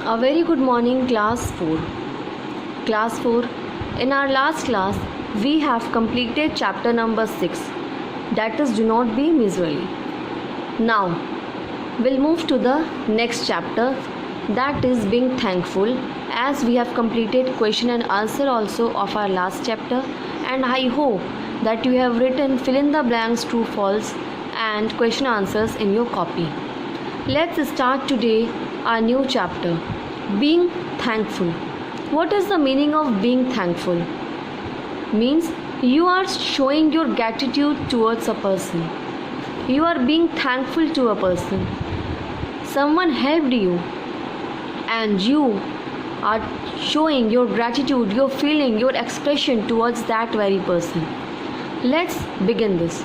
A very good morning, class 4. Class 4, in our last class, we have completed chapter number 6, that is, do not be miserly. Now, we'll move to the next chapter, that is, being thankful, as we have completed question and answer also of our last chapter, and I hope that you have written fill in the blanks, true, false, and question answers in your copy. Let's start today our new chapter, being thankful. What is the meaning of being thankful? Means you are showing your gratitude towards a person. You are being thankful to a person. Someone helped you and you are showing your gratitude, your feeling, your expression towards that very person. Let's begin this.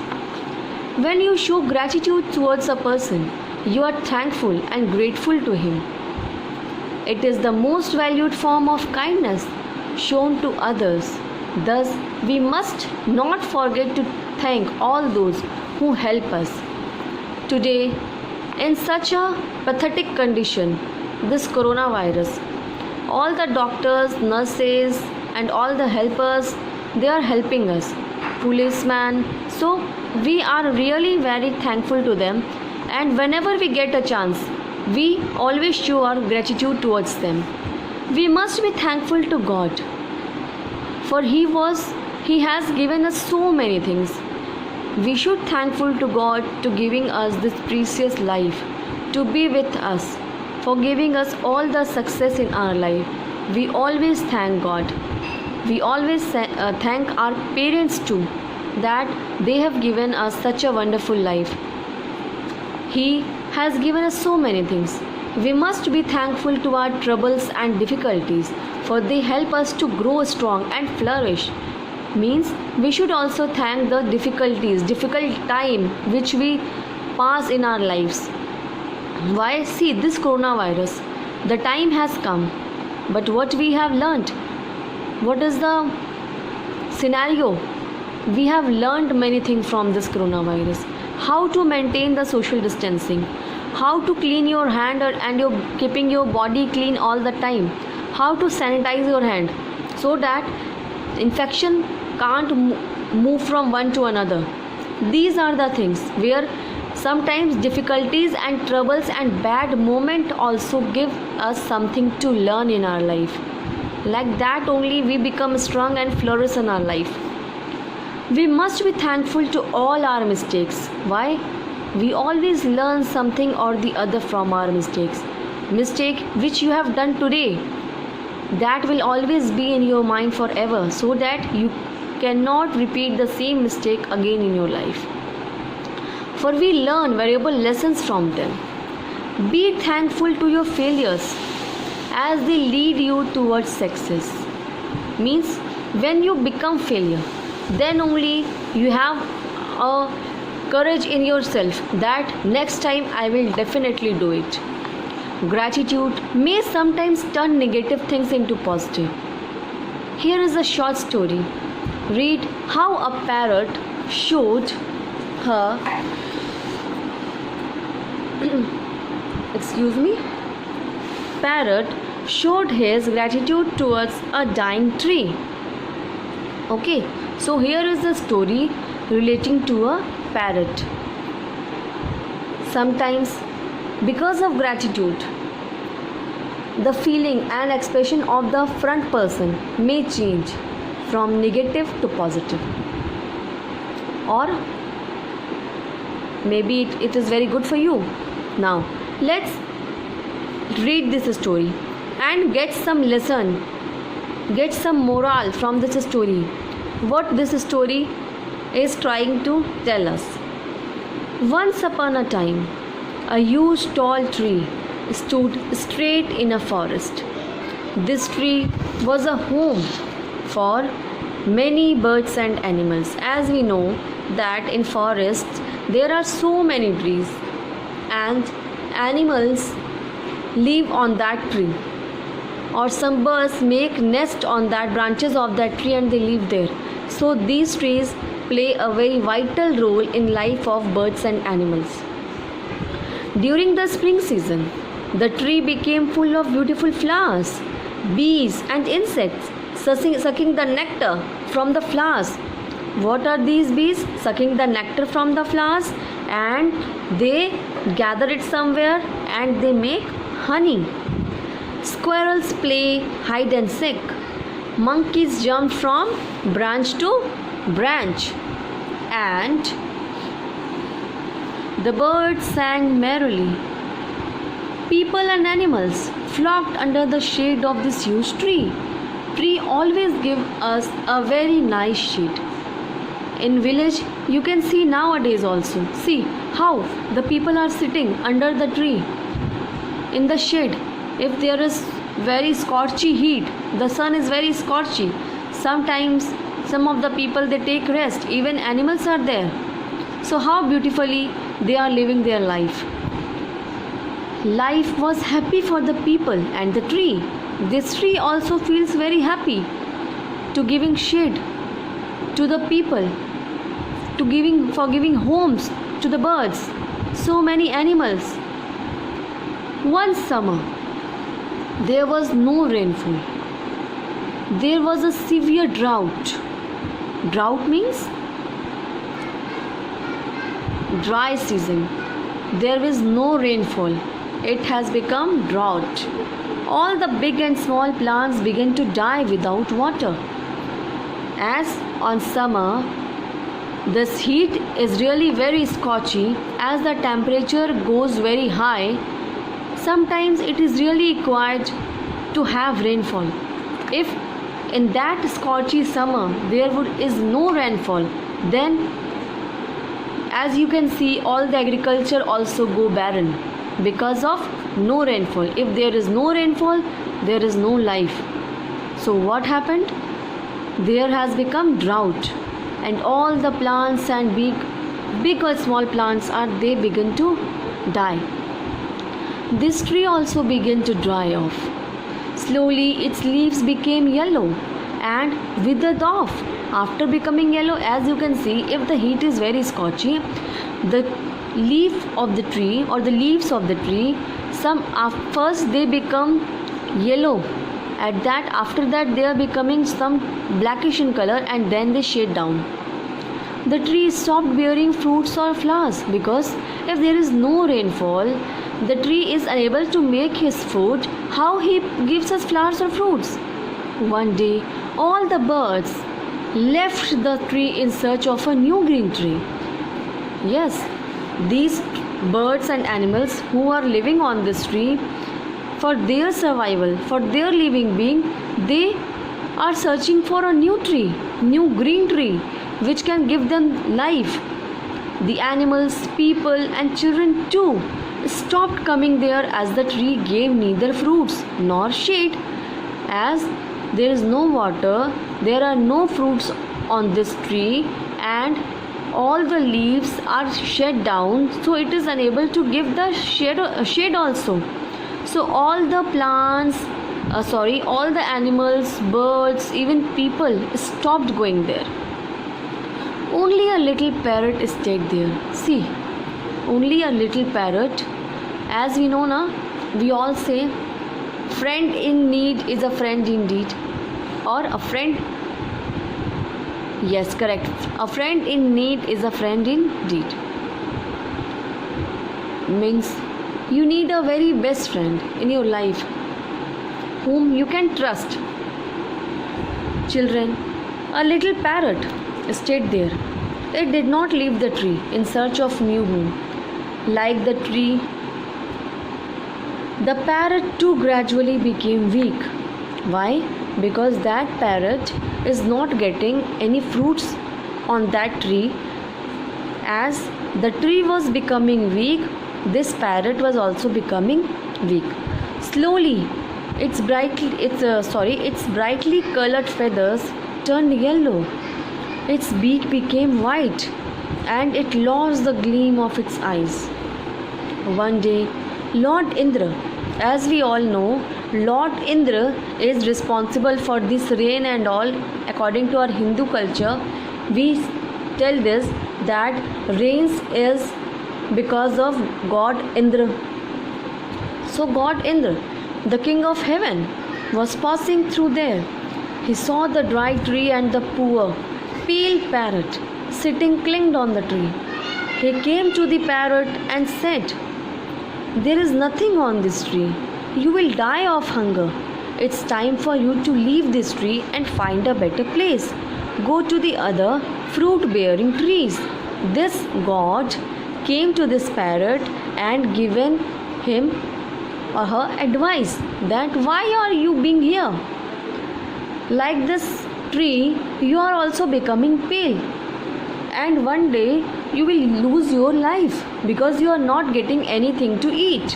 When you show gratitude towards a person, you are thankful and grateful to him. It is the most valued form of kindness shown to others. Thus, we must not forget to thank all those who help us. Today, in such a pathetic condition, this coronavirus, all the doctors, nurses, and all the helpers, they are helping us. Policemen, so we are really very thankful to them, and whenever we get a chance, we always show our gratitude towards them. We must be thankful to God, for He has given us so many things. We should thankful to God to giving us this precious life, to be with us, for giving us all the success in our life. We always thank God. We always thank our parents too, that they have given us such a wonderful life. He has given us so many things. We must be thankful to our troubles and difficulties, for they help us to grow strong and flourish. Means we should also thank the difficult time which we pass in our lives. Why? See, this coronavirus, the time has come, but what we have learnt? What is the scenario? We have learned many things from this coronavirus. How to maintain the social distancing, how to clean your hand and you're keeping your body clean all the time, how to sanitize your hand so that infection can't move from one to another. These are the things where sometimes difficulties and troubles and bad moment also give us something to learn in our life. Like that only we become strong and flourish in our life. We must be thankful to all our mistakes. Why? We always learn something or the other from our mistakes. Mistake which you have done today, that will always be in your mind forever, so that you cannot repeat the same mistake again in your life. For we learn valuable lessons from them. Be thankful to your failures, as they lead you towards success. Means when you become failure, then only you have a courage in yourself that next time I will definitely do it. Gratitude may sometimes turn negative things into positive. Here is a short story. Read how a parrot showed her parrot showed his gratitude towards a dying tree. Okay, so here is the story relating to a parrot. Sometimes, because of gratitude, the feeling and expression of the front person may change from negative to positive. Or maybe it is very good for you. Now, let's read this story and get some lesson, get some moral from this story. What this story is trying to tell us. Once upon a time, a huge tall tree stood straight in a forest. This tree was a home for many birds and animals. As we know that in forests there are so many trees and animals live on that tree, or some birds make nest on that branches of that tree and they live there. So these trees play a very vital role in life of birds and animals. During the spring season, The tree became full of beautiful flowers, bees, and insects sucking the nectar from the flowers. What are these bees? Sucking the nectar from the flowers, and they gather it somewhere and they make honey. Squirrels play hide and seek. Monkeys jump from branch to branch, and the birds sang merrily. People and animals flocked under the shade of this huge tree. Tree always give us a very nice shade. In village, you can see nowadays also. See how the people are sitting under the tree in the shade. If there is very scorchy heat, the sun is very scorchy. Sometimes some of the people they take rest. Even animals are there. So how beautifully they are living their life. Life was happy for the people and the tree. This tree also feels very happy to giving shade to the people, for giving homes to the birds, so many animals. One summer, there was no rainfall. There was a severe drought. Drought means dry season. There is no rainfall. It has become drought. All the big and small plants begin to die without water. As on summer, this heat is really very scorchy. As the temperature goes very high, sometimes it is really required to have rainfall. If in that scorchy summer there is no rainfall, then as you can see, all the agriculture also go barren because of no rainfall. If there is no rainfall, there is no life. So what happened? There has become drought, and all the plants and big or small plants they begin to die. This tree also began to dry off. Slowly its leaves became yellow and withered off. After becoming yellow, as you can see, if the heat is very scorchy, the leaf of the tree or the leaves of the tree, first they become yellow. After that they are becoming some blackish in color, and then they shade down. The tree stopped bearing fruits or flowers because if there is no rainfall, the tree is unable to make his food. How he gives us flowers or fruits? One day, all the birds left the tree in search of a new green tree. Yes, these birds and animals who are living on this tree, for their survival, for their living being, they are searching for a new tree, new green tree, which can give them life. The animals, people, and children too stopped coming there as the tree gave neither fruits nor shade. As there is no water, there are no fruits on this tree, and all the leaves are shed down, so it is unable to give the shade also. So all the plants, all the animals, birds, even people stopped going there. Only a little parrot stayed there. See, only a little parrot. As we know now, we all say, friend in need is a friend indeed. Or a friend, yes, correct. A friend in need is a friend indeed. Means you need a very best friend in your life whom you can trust. Children, a little parrot stayed there. It did not leave the tree in search of new home. Like the tree, the parrot too gradually became weak. Why? Because that parrot is not getting any fruits on that tree. As the tree was becoming weak, this parrot was also becoming weak. Slowly, its brightly colored feathers turned yellow. Its beak became white, and it lost the gleam of its eyes. One day, Lord Indra, as we all know, Lord Indra is responsible for this rain and all. According to our Hindu culture, we tell this that rains is because of God Indra. So God Indra, the king of heaven, was passing through there. He saw the dry tree and the poor, pale parrot sitting clinged on the tree. He came to the parrot and said, "There is nothing on this tree. You will die of hunger. It's time for you to leave this tree and find a better place. Go to the other fruit bearing trees." This God came to this parrot and given him or her advice that why are you being here? Like this tree, you are also becoming pale, and one day you will lose your life because you are not getting anything to eat.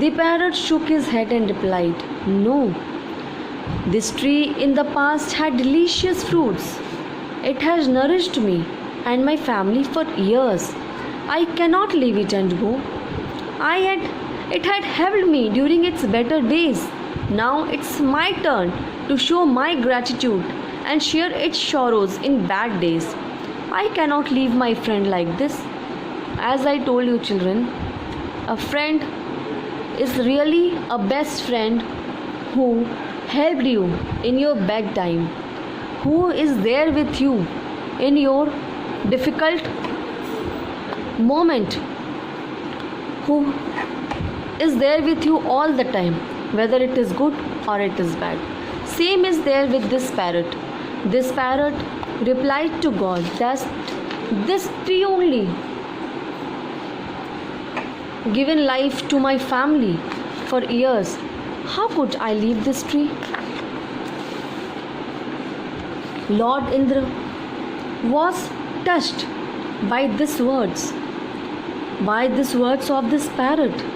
The parrot shook his head and replied, "No, this tree in the past had delicious fruits. It has nourished me and my family for years. I cannot leave it and go. It had helped me during its better days. Now it's my turn to show my gratitude and share its sorrows in bad days. I cannot leave my friend like this." As I told you, children, a friend is really a best friend who helped you in your bad time, who is there with you in your difficult moment, who is there with you all the time, whether it is good or it is bad. Same is there with this parrot. This parrot replied to God that this tree only given life to my family for years. How could I leave this tree? Lord Indra was touched by these words of this parrot.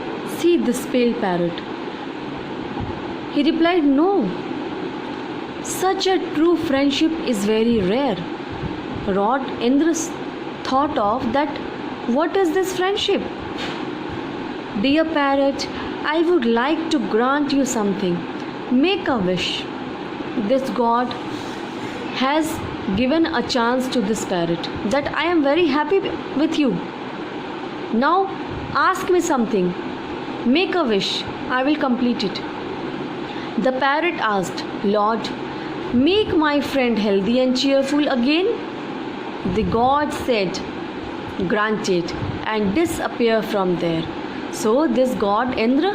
See this pale parrot. He replied, "No, such a true friendship is very rare." Lord Indra thought of that, what is this friendship? "Dear parrot, I would like to grant you something. Make a wish." This God has given a chance to this parrot that I am very happy with you. Now ask me something. Make a wish. I will complete it. The parrot asked, "Lord, make my friend healthy and cheerful again." The God said, "Granted," and disappear from there. So this God Indra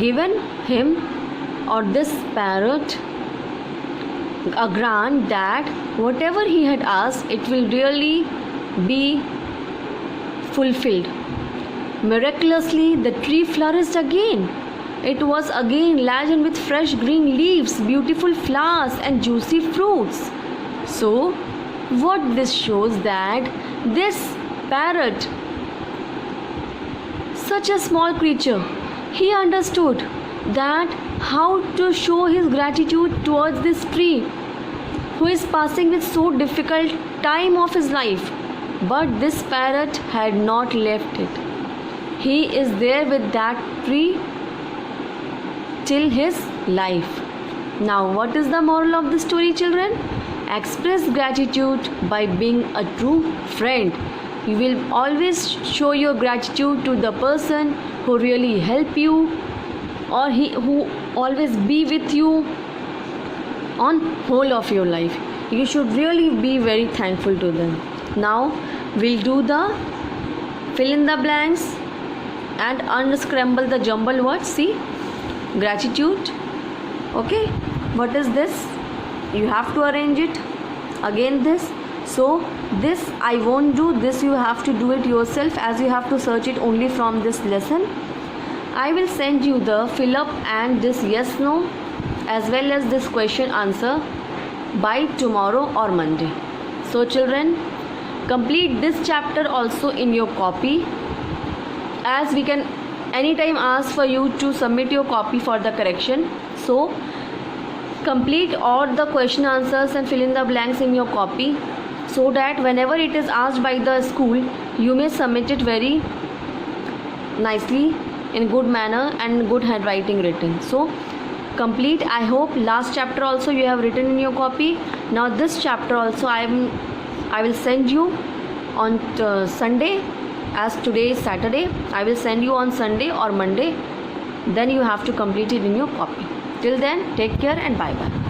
given him or this parrot a grant that whatever he had asked, it will really be fulfilled. Miraculously, the tree flourished again. It was again laden with fresh green leaves, beautiful flowers, and juicy fruits. So, what this shows that this parrot, such a small creature, he understood that how to show his gratitude towards this tree who is passing with so difficult time of his life. But this parrot had not left it. He is there with that tree till his life. Now, what is the moral of the story, children? Express gratitude by being a true friend. You will always show your gratitude to the person who really help you, or who always be with you on whole of your life. You should really be very thankful to them. Now we'll do the fill in the blanks and unscramble the jumbled words. See, gratitude. Okay, what is this? You have to arrange it. Again this. So this I won't do. This you have to do it yourself, as you have to search it only from this lesson. I will send you the fill up and this yes no as well as this question answer by tomorrow or Monday. So children, complete this chapter also in your copy, as we can anytime ask for you to submit your copy for the correction. So complete all the question answers and fill in the blanks in your copy, so that whenever it is asked by the school, you may submit it very nicely, in good manner and good handwriting written. So complete. I hope last chapter also you have written in your copy. Now this chapter also I will send you on Sunday, as today is Saturday. I will send you on Sunday or Monday then you have to complete it in your copy. Till then, take care and bye bye.